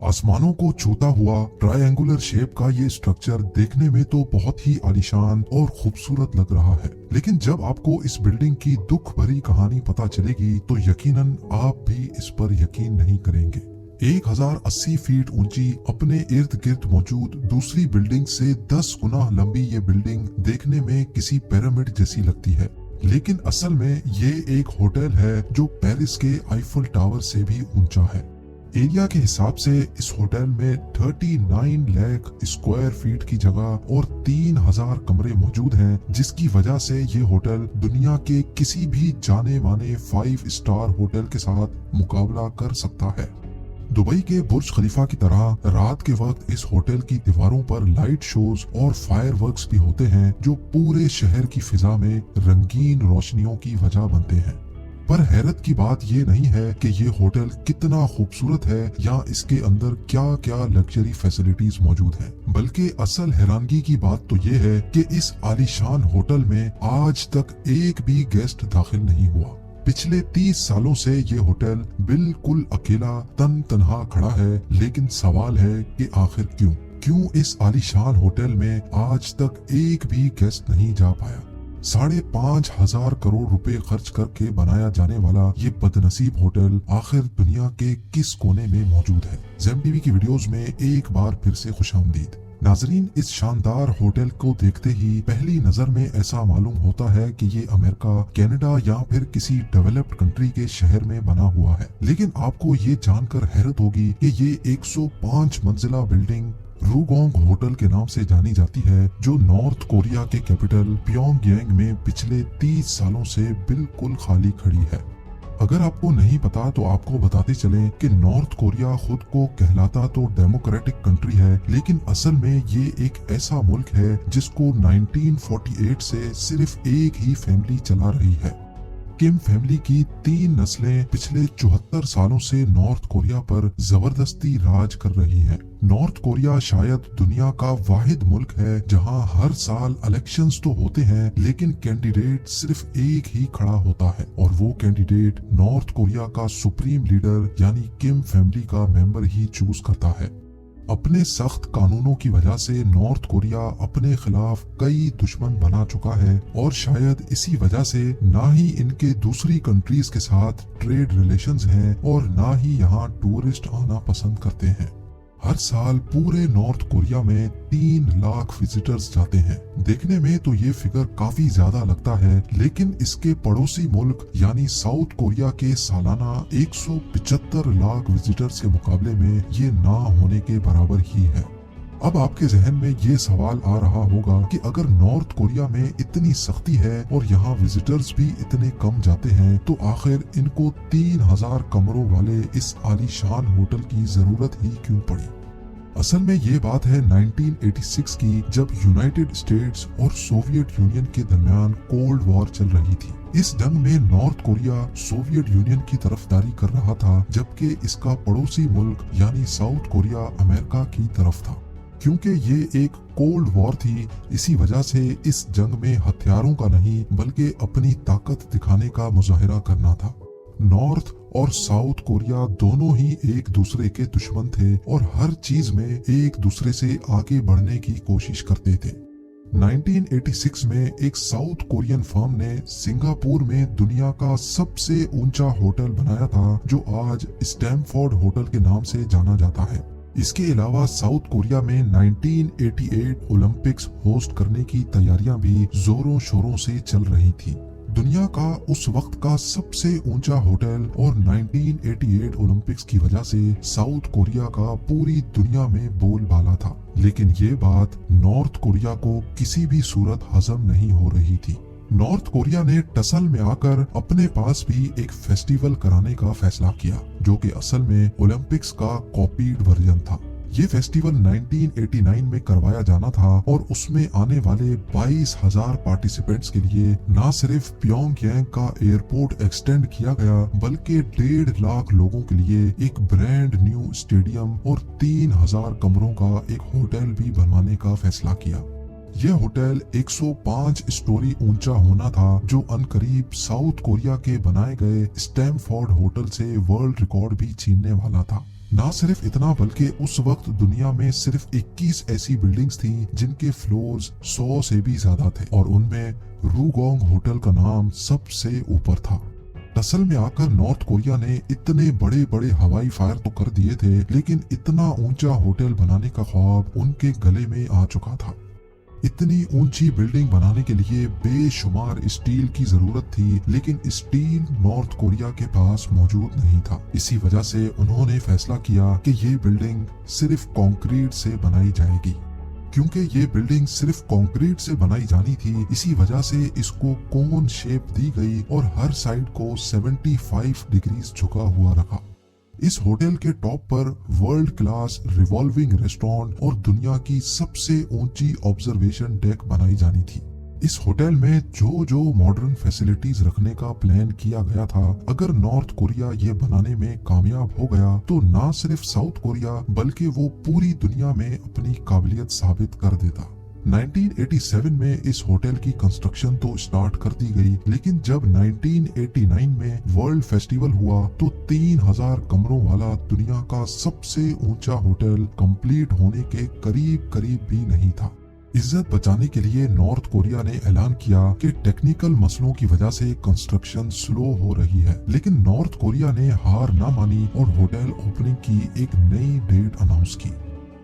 आसमानों को छूता हुआ ट्रायंगुलर शेप का ये स्ट्रक्चर देखने में तो बहुत ही आलीशान और खूबसूरत लग रहा है, लेकिन जब आपको इस बिल्डिंग की दुख भरी कहानी पता चलेगी तो यकीनन आप भी इस पर यकीन नहीं करेंगे। 1080 फीट ऊंची अपने इर्द गिर्द मौजूद दूसरी बिल्डिंग से 10 गुना लंबी ये बिल्डिंग देखने में किसी पिरामिड जैसी लगती है, लेकिन असल में ये एक होटल है जो पेरिस के आईफल टावर से भी ऊंचा है। एरिया के हिसाब से इस होटल में 39 लाख स्क्वायर फीट की जगह और 3000 कमरे मौजूद हैं, जिसकी वजह से ये होटल दुनिया के किसी भी जाने माने 5 स्टार होटल के साथ मुकाबला कर सकता है। दुबई के बुर्ज खलीफा की तरह रात के वक्त इस होटल की दीवारों पर लाइट शोज और फायरवर्क्स भी होते हैं, जो पूरे शहर की फिजा में रंगीन रोशनियों की वजह बनते हैं। पर हैरत की बात ये नहीं है कि ये होटल कितना खूबसूरत है या इसके अंदर क्या क्या लग्जरी फैसिलिटीज मौजूद हैं, बल्कि असल हैरानगी की बात तो ये है कि इस आलीशान होटल में आज तक एक भी गेस्ट दाखिल नहीं हुआ। पिछले 30 सालों से ये होटल बिल्कुल अकेला तन तनहा खड़ा है, लेकिन सवाल है कि आखिर क्यों इस आलीशान होटल में आज तक एक भी गेस्ट नहीं जा पाया। 5,500 करोड़ रुपए खर्च करके बनाया जाने वाला ये बदनसीब होटल आखिर दुनिया के किस कोने में मौजूद है। ज़ेम टीवी की वीडियोस में एक बार फिर से खुशामदीद। नाजरीन, इस शानदार होटल को देखते ही पहली नजर में ऐसा मालूम होता है कि ये अमेरिका, कनाडा या फिर किसी डेवलप्ड कंट्री के शहर में बना हुआ है, लेकिन आपको ये जानकर हैरत होगी कि ये 105 मंजिला बिल्डिंग रूगोंग होटल के नाम से जानी जाती है, जो नॉर्थ कोरिया के कैपिटल प्योंगयांग में पिछले 30 सालों से बिल्कुल खाली खड़ी है। अगर आपको नहीं पता तो आपको बताते चलें कि नॉर्थ कोरिया खुद को कहलाता तो डेमोक्रेटिक कंट्री है, लेकिन असल में ये एक ऐसा मुल्क है जिसको 1948 से सिर्फ एक ही फैमिली चला रही है। किम फैमिली की 3 नस्लें पिछले 74 सालों से नॉर्थ कोरिया पर जबरदस्ती राज कर रही हैं। नॉर्थ कोरिया शायद दुनिया का वाहिद मुल्क है जहां हर साल इलेक्शंस तो होते हैं, लेकिन कैंडिडेट सिर्फ एक ही खड़ा होता है और वो कैंडिडेट नॉर्थ कोरिया का सुप्रीम लीडर यानी किम फैमिली का मेंबर ही चूज करता है। अपने सख्त कानूनों की वजह से नॉर्थ कोरिया अपने खिलाफ कई दुश्मन बना चुका है और शायद इसी वजह से ना ही इनके दूसरी कंट्रीज के साथ ट्रेड रिलेशंस हैं और ना ही यहाँ टूरिस्ट आना पसंद करते हैं। हर साल पूरे नॉर्थ कोरिया में 3 लाख विजिटर्स जाते हैं। देखने में तो ये फिगर काफी ज्यादा लगता है, लेकिन इसके पड़ोसी मुल्क यानी साउथ कोरिया के सालाना 175 लाख विजिटर्स के मुकाबले में ये ना होने के बराबर ही है। अब आपके जहन में ये सवाल आ रहा होगा कि अगर नॉर्थ कोरिया में इतनी सख्ती है और यहाँ विजिटर्स भी इतने कम जाते हैं, तो आखिर इनको 3000 कमरों वाले इस आलीशान होटल की जरूरत ही क्यों पड़ी। असल में ये बात है 1986 की, जब यूनाइटेड स्टेट्स और सोवियत यूनियन के दरमियान कोल्ड वॉर चल रही थी। इस जंग में नॉर्थ कोरिया सोवियत यूनियन की तरफदारी कर रहा था, जबकि इसका पड़ोसी मुल्क यानी साउथ कोरिया अमेरिका की तरफ था। क्योंकि ये एक कोल्ड वॉर थी, इसी वजह से इस जंग में हथियारों का नहीं बल्कि अपनी ताकत दिखाने का मुजाहिरा करना था। नॉर्थ और साउथ कोरिया दोनों ही एक दूसरे के दुश्मन थे और हर चीज में एक दूसरे से आगे बढ़ने की कोशिश करते थे। 1986 में एक साउथ कोरियन फर्म ने सिंगापुर में दुनिया का सबसे ऊंचा होटल बनाया था, जो आज स्टैमफोर्ड होटल के नाम से जाना जाता है। इसके अलावा साउथ कोरिया में 1988 ओलंपिक्स होस्ट करने की तैयारियां भी जोरों शोरों से चल रही थी। दुनिया का उस वक्त का सबसे ऊंचा होटल और 1988 ओलंपिक्स की वजह से साउथ कोरिया का पूरी दुनिया में बोलबाला था, लेकिन ये बात नॉर्थ कोरिया को किसी भी सूरत हजम नहीं हो रही थी। नॉर्थ कोरिया ने टसल में आकर अपने पास भी एक फेस्टिवल कराने का फैसला किया, जो कि असल में ओलंपिक्स का कॉपीड वर्जन था। ये फेस्टिवल 1989 में करवाया जाना था और उसमें आने वाले 22,000 पार्टिसिपेंट्स के लिए न सिर्फ प्योंगयांग का एयरपोर्ट एक्सटेंड किया गया, बल्कि 1.5 लाख लोगों के लिए एक ब्रांड न्यू स्टेडियम और 3000 कमरों का एक होटल भी बनवाने का फैसला किया। यह होटल 105 स्टोरी ऊंचा होना था, जो अनकरीब साउथ कोरिया के बनाए गए स्टैमफोर्ड होटल से वर्ल्ड रिकॉर्ड भी छीनने वाला था। نہ صرف اتنا بلکہ اس وقت دنیا میں صرف 21 ایسی بلڈنگز تھیں جن کے فلورز 100 سے بھی زیادہ تھے اور ان میں روگونگ ہوٹل کا نام سب سے اوپر تھا۔ اصل میں آ کر نارتھ کوریا نے اتنے بڑے بڑے ہوائی فائر تو کر دیے تھے، لیکن اتنا اونچا ہوٹل بنانے کا خواب ان کے گلے میں آ چکا تھا۔ اتنی اونچی بلڈنگ بنانے کے لیے بے شمار اسٹیل کی ضرورت تھی، لیکن اسٹیل نارتھ کوریا کے پاس موجود نہیں تھا۔ اسی وجہ سے انہوں نے فیصلہ کیا کہ یہ بلڈنگ صرف کنکریٹ سے بنائی جائے گی۔ کیونکہ یہ بلڈنگ صرف کنکریٹ سے بنائی جانی تھی، اسی وجہ سے اس کو کون شیپ دی گئی اور ہر سائڈ کو 75 ڈگریز جھکا ہوا رکھا۔ اس ہوٹل کے ٹاپ پر ورلڈ کلاس ریوالونگ ریسٹورانٹ اور دنیا کی سب سے اونچی آبزرویشن ڈیک بنائی جانی تھی۔ اس ہوٹل میں جو ماڈرن فیسلٹیز رکھنے کا پلان کیا گیا تھا، اگر نارتھ کوریا یہ بنانے میں کامیاب ہو گیا تو نہ صرف ساؤتھ کوریا بلکہ وہ پوری دنیا میں اپنی قابلیت ثابت کر دیتا۔ 1987 میں اس ہوٹل کی کنسٹرکشن تو سٹارٹ کر دی گئی، لیکن جب 1989 میں ورلڈ فیسٹیول ہوا تو 3000 کمروں والا دنیا کا سب سے اونچا ہوٹل کمپلیٹ ہونے کے قریب بھی نہیں تھا۔ عزت بچانے کے لیے نارتھ کوریا نے اعلان کیا کہ ٹیکنیکل مسئلوں کی وجہ سے کنسٹرکشن سلو ہو رہی ہے، لیکن نارتھ کوریا نے ہار نہ مانی اور ہوٹل اوپننگ کی ایک نئی ڈیٹ اناؤنس کی۔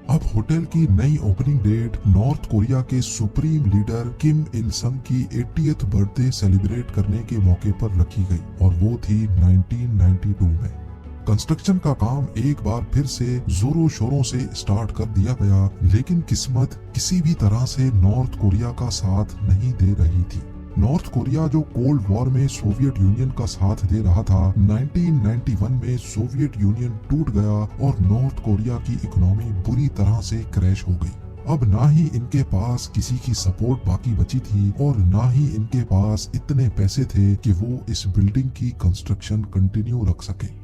اب ہوٹل کی نئی اوپننگ ڈیٹ نارتھ کوریا کے سپریم لیڈر کم il سنگ کی 80th برتھ ڈے سیلیبریٹ کرنے کے موقع پر رکھی گئی اور وہ تھی 1992 میں۔ کنسٹرکشن کا کام ایک بار پھر سے زوروں شوروں سے سٹارٹ کر دیا گیا، لیکن قسمت کسی بھی طرح سے نارتھ کوریا کا ساتھ نہیں دے رہی تھی۔ نارتھ کوریا جو کولڈ وار میں سوویت یونین کا ساتھ دے رہا تھا، 1991 میں سوویت یونین ٹوٹ گیا اور نارتھ کوریا کی اکنامی بری طرح سے کریش ہو گئی۔ اب نہ ہی ان کے پاس کسی کی سپورٹ باقی بچی تھی اور نہ ہی ان کے پاس اتنے پیسے تھے کہ وہ اس بلڈنگ کی کنسٹرکشن کنٹینیو رکھ سکے۔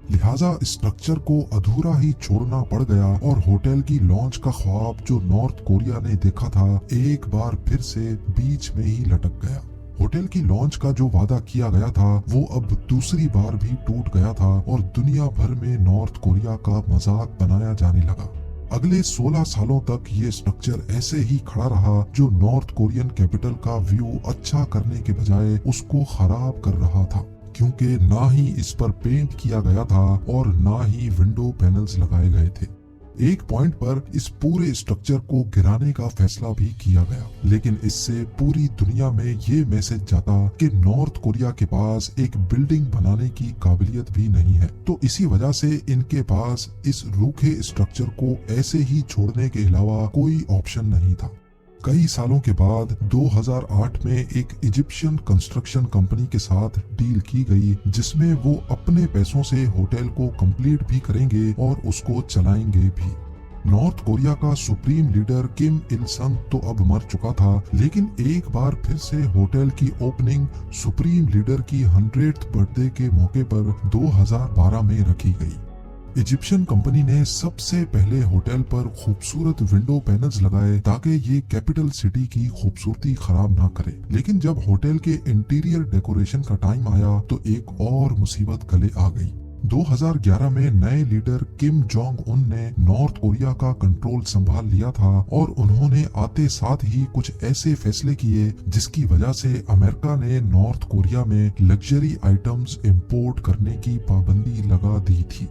لہٰذا اسٹرکچر کو ادھورا ہی چھوڑنا پڑ گیا اور ہوٹل کی لانچ کا خواب جو نارتھ کوریا نے دیکھا تھا ایک بار پھر سے بیچ میں ہی لٹک گیا۔ ہوٹل کی لانچ کا جو وعدہ کیا گیا تھا وہ اب دوسری بار بھی ٹوٹ گیا تھا اور دنیا بھر میں نارتھ کوریا کا مذاق بنایا جانے لگا۔ اگلے 16 سالوں تک یہ اسٹرکچر ایسے ہی کھڑا رہا جو نارتھ کورین کیپٹل کا ویو اچھا کرنے کے بجائے اس کو خراب کر رہا تھا، کیونکہ نہ ہی اس پر پینٹ کیا گیا تھا اور نہ ہی ونڈو پینلز لگائے گئے تھے۔ ایک پوائنٹ پر اس پورے اسٹرکچر کو گرانے کا فیصلہ بھی کیا گیا، لیکن اس سے پوری دنیا میں یہ میسج جاتا کہ نارتھ کوریا کے پاس ایک بلڈنگ بنانے کی قابلیت بھی نہیں ہے، تو اسی وجہ سے ان کے پاس اس روکھے اسٹرکچر کو ایسے ہی چھوڑنے کے علاوہ کوئی آپشن نہیں تھا۔ کئی سالوں کے بعد 2008 میں ایک ایجپشین کنسٹرکشن کمپنی کے ساتھ ڈیل کی گئی جس میں وہ اپنے پیسوں سے ہوٹل کو کمپلیٹ بھی کریں گے اور اس کو چلائیں گے بھی۔ نارتھ کوریا کا سپریم لیڈر کم il سنگ تو اب مر چکا تھا، لیکن ایک بار پھر سے ہوٹل کی اوپننگ سپریم لیڈر کی 100th برتھ ڈے کے موقع پر 2012 میں رکھی گئی۔ ایجپشین کمپنی نے سب سے پہلے ہوٹل پر خوبصورت ونڈو پینلز لگائے تاکہ یہ کیپٹل سٹی کی خوبصورتی خراب نہ کرے، لیکن جب ہوٹل کے انٹیریئر ڈیکوریشن کا ٹائم آیا تو ایک اور مصیبت گلے آ گئی۔ 2011 میں نئے لیڈر کم جونگ ان نے نارتھ کوریا کا کنٹرول سنبھال لیا تھا اور انہوں نے آتے ساتھ ہی کچھ ایسے فیصلے کیے جس کی وجہ سے امریکہ نے نارتھ کوریا میں لگژری آئٹمز امپورٹ کرنے کی پابندی لگا دی تھی۔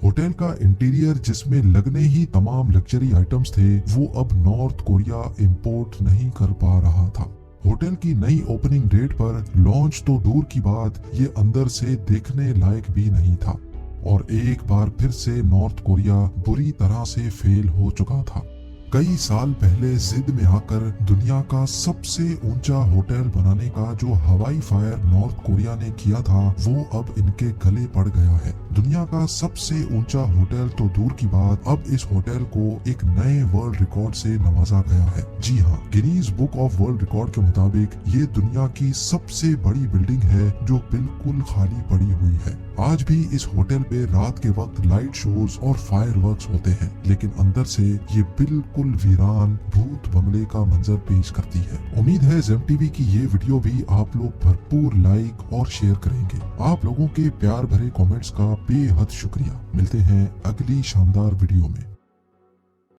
ہوٹل کا انٹیریئر جس میں لگنے ہی تمام لگژری آئٹمز تھے وہ اب نارتھ کوریا امپورٹ نہیں کر پا رہا تھا۔ ہوٹل کی نئی اوپننگ ڈیٹ پر لانچ تو دور کی بات، یہ اندر سے دیکھنے لائق بھی نہیں تھا اور ایک بار پھر سے نارتھ کوریا بری طرح سے فیل ہو چکا تھا۔ کئی سال پہلے ضد میں آ کر دنیا کا سب سے اونچا ہوٹل بنانے کا جو ہوائی فائر نارتھ کوریا نے کیا تھا وہ اب ان کے گلے پڑ گیا ہے۔ دنیا کا سب سے اونچا ہوٹل تو دور کی بات، اب اس ہوٹل کو ایک نئے ورلڈ ریکارڈ سے نوازا گیا ہے۔ جی ہاں، Guinness book of world record کے مطابق یہ دنیا کی سب سے بڑی بلڈنگ ہے جو بالکل خالی پڑی ہوئی ہے۔ आज भी इस होटल पे रात के वक्त लाइट शोज और फायर वर्क्स होते हैं, लेकिन अंदर से ये बिल्कुल वीरान भूत बंगले का मंजर पेश करती है। उम्मीद है ज़ेम टीवी की ये वीडियो भी आप लोग भरपूर लाइक और शेयर करेंगे। आप लोगों के प्यार भरे कमेंट्स का बेहद शुक्रिया। मिलते हैं अगली शानदार वीडियो में।